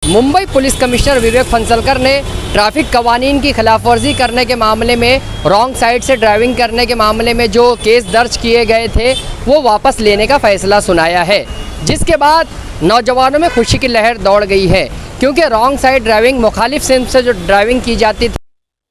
Mumbai police commissioner विवेक फंसलकर ने traffic कवानीन की खिलाफवर्जी करने के मामले में, रॉन्ग साइड से ड्राइविंग करने के मामले में जो केस दर्ज किए गए थे वो वापस लेने का फैसला सुनाया है, जिसके बाद नौजवानों में खुशी की लहर दौड़ गई है। क्योंकि रॉन्ग साइड ड्राइविंग, मुखालिफ सिम से जो ड्राइविंग की जाती थी,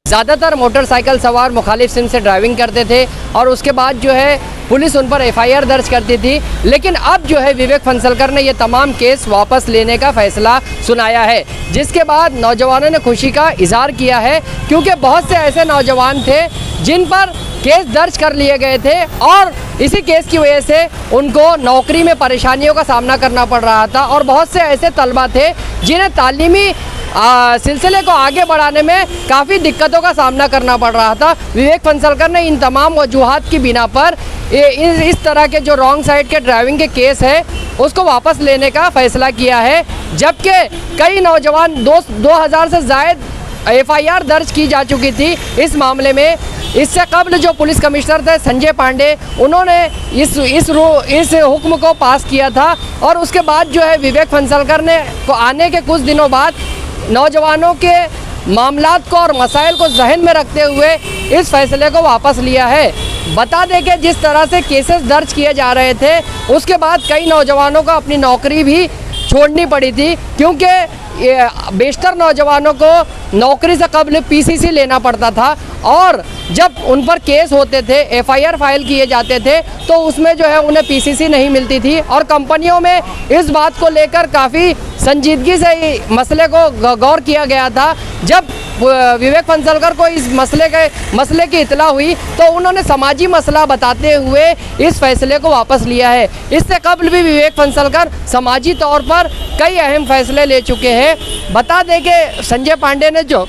ज़्यादातर मोटरसाइकिल सवार मुखालिफ सिम से ड्राइविंग करते थे और उसके बाद जो है पुलिस उन पर एफआईआर दर्ज करती थी। लेकिन अब जो है विवेक फंसलकर ने ये तमाम केस वापस लेने का फैसला सुनाया है, जिसके बाद नौजवानों ने खुशी का इजहार किया है। क्योंकि बहुत से ऐसे नौजवान थे जिन पर केस दर्ज कर लिए गए थे और इसी केस की वजह से उनको नौकरी में परेशानियों का सामना करना पड़ रहा था, और बहुत से ऐसे तलबा थे जिन्हें तालीमी सिलसिले को आगे बढ़ाने में काफ़ी दिक्कतों का सामना करना पड़ रहा था। विवेक फंसलकर ने इन तमाम वजूहात की बिना पर इस तरह के जो रॉन्ग साइड के ड्राइविंग के केस है उसको वापस लेने का फैसला किया है। जबकि कई नौजवान 2000 से ज़ायद एफआईआर दर्ज की जा चुकी थी इस मामले में। इससे कबल जो पुलिस कमिश्नर थे संजय पांडे, उन्होंने इस हुक्म को पास किया था, और उसके बाद जो है विवेक फंसलकर ने आने के कुछ दिनों बाद नौजवानों के मामलात को और मसाइल को जहन में रखते हुए इस फैसले को वापस लिया है। बता दें कि जिस तरह से केसेस दर्ज किए जा रहे थे उसके बाद कई नौजवानों को अपनी नौकरी भी छोड़नी पड़ी थी, क्योंकि बेशतर नौजवानों को नौकरी से कबल पीसीसी लेना पड़ता था, और जब उन पर केस होते थे, एफआईआर फाइल किए जाते थे, तो उसमें जो है उन्हें पीसीसी नहीं मिलती थी। और कंपनियों में इस बात को लेकर काफ़ी संजीदगी से मसले को गौर किया गया था। जब विवेक फंसलकर को इस मसले की इतला हुई तो उन्होंने समाजी मसला बताते हुए इस फैसले को वापस लिया है। इससे कबल भी विवेक फंसलकर समाजी तौर पर कई अहम फैसले ले चुके हैं। बता दें कि संजय पांडे ने जो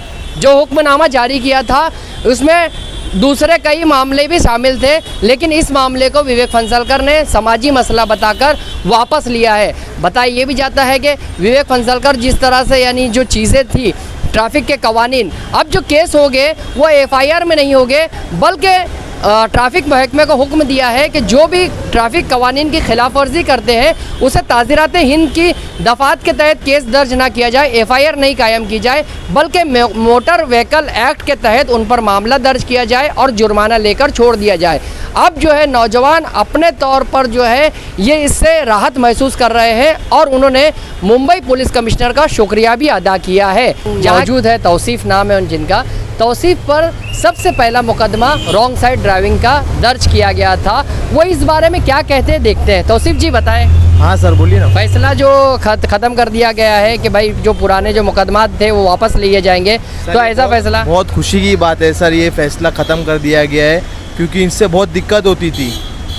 हुक्मनामा जारी किया था उसमें दूसरे कई मामले भी शामिल थे, लेकिन इस मामले को विवेक फंसलकर ने समाजी मसला बताकर वापस लिया है। बताया ये भी जाता है कि विवेक फंसलकर जिस तरह से यानी जो चीज़ें थी ट्रैफिक के कवानीन, अब जो केस हो गए वो एफआईआर में नहीं हो गए, बल्कि ट्रैफिक महकमे को हुक्म दिया है कि जो भी ट्रैफिक कवानीन की खिलाफवर्जी करते हैं उसे ताज़ीरात हिंद की दफ़ात के तहत केस दर्ज ना किया जाए, एफआईआर नहीं कायम की जाए, बल्कि मोटर व्हीकल एक्ट के तहत उन पर मामला दर्ज किया जाए और जुर्माना लेकर छोड़ दिया जाए। अब जो है नौजवान अपने तौर पर जो है ये इससे राहत महसूस कर रहे हैं और उन्होंने मुंबई पुलिस कमिश्नर का शुक्रिया भी अदा किया है। मौजूद है तौसीफ़ नाम है जिनका, तौसीफ़ पर सबसे पहला मुकदमा रॉन्ग साइड ड्राइविंग का दर्ज किया गया था। वो इस बारे में क्या कहते हैं देखते हैं। तौसीफ़ जी बताएं। हाँ सर बोलिए ना। फैसला जो ख़त्म कर दिया गया है कि भाई जो पुराने जो मुकदमात थे वो वापस लिए जाएंगे, तो ऐसा फैसला बहुत खुशी की बात है सर। ये फैसला ख़त्म कर दिया गया है, क्योंकि इनसे बहुत दिक्कत होती थी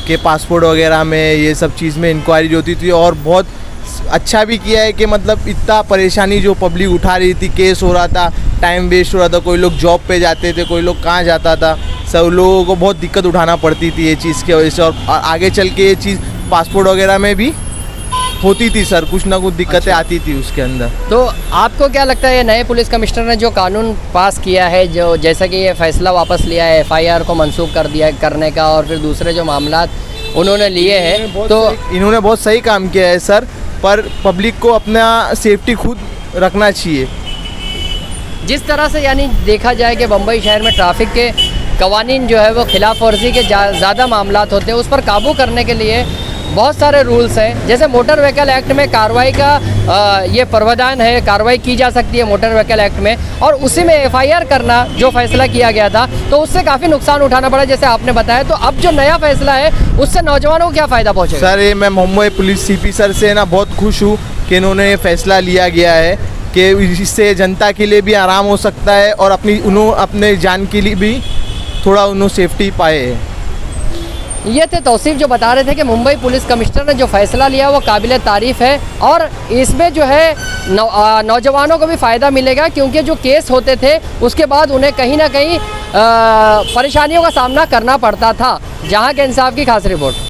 कि पासपोर्ट वगैरह में ये सब चीज़ में इंक्वायरी होती थी, और बहुत अच्छा भी किया है कि मतलब इतना परेशानी जो पब्लिक उठा रही थी, केस हो रहा था, टाइम वेस्ट हो रहा था, कोई लोग जॉब पे जाते थे, कोई लोग कहाँ जाता था, सब लोगों को बहुत दिक्कत उठाना पड़ती थी ये चीज़ की वजह से। और आगे चल के ये चीज़ पासपोर्ट वगैरह में भी होती थी सर, कुछ ना कुछ दिक्कतें आती थी उसके अंदर। तो आपको क्या लगता है ये नए पुलिस कमिश्नर ने जो कानून पास किया है, जो जैसा कि ये फैसला वापस लिया है एफआईआर को मनसूख कर दिया करने का, और फिर दूसरे जो मामला उन्होंने लिए हैं, तो इन्होंने बहुत सही काम किया है सर। पर पब्लिक को अपना सेफ्टी खुद रखना चाहिए। जिस तरह से यानी देखा जाए कि बम्बई शहर में ट्रैफिक के कवानीन जो है वो खिलाफ वर्जी के ज़्यादा मामलात होते हैं, उस पर काबू करने के लिए बहुत सारे रूल्स हैं। जैसे मोटर व्हीकल एक्ट में कार्रवाई का ये प्रावधान है, कार्रवाई की जा सकती है मोटर व्हीकल एक्ट में, और उसी में एफआईआर करना जो फैसला किया गया था तो उससे काफ़ी नुकसान उठाना पड़ा जैसे आपने बताया। तो अब जो नया फैसला है उससे नौजवानों को क्या फ़ायदा पहुँचेगा? सर ये मैं मुंबई पुलिस सीपी सर से ना बहुत खुश हूँ कि इन्होंने ये फैसला लिया गया है कि इससे जनता के लिए भी आराम हो सकता है और अपने जान के लिए भी थोड़ा उन्होंने सेफ्टी पाए। ये थे तौसीफ़ जो बता रहे थे कि मुंबई पुलिस कमिश्नर ने जो फैसला लिया वो काबिल तारीफ़ है, और इसमें जो है नौजवानों को भी फ़ायदा मिलेगा, क्योंकि जो केस होते थे उसके बाद उन्हें कहीं ना कहीं परेशानियों का सामना करना पड़ता था। जहां के इंसाफ की खास रिपोर्ट।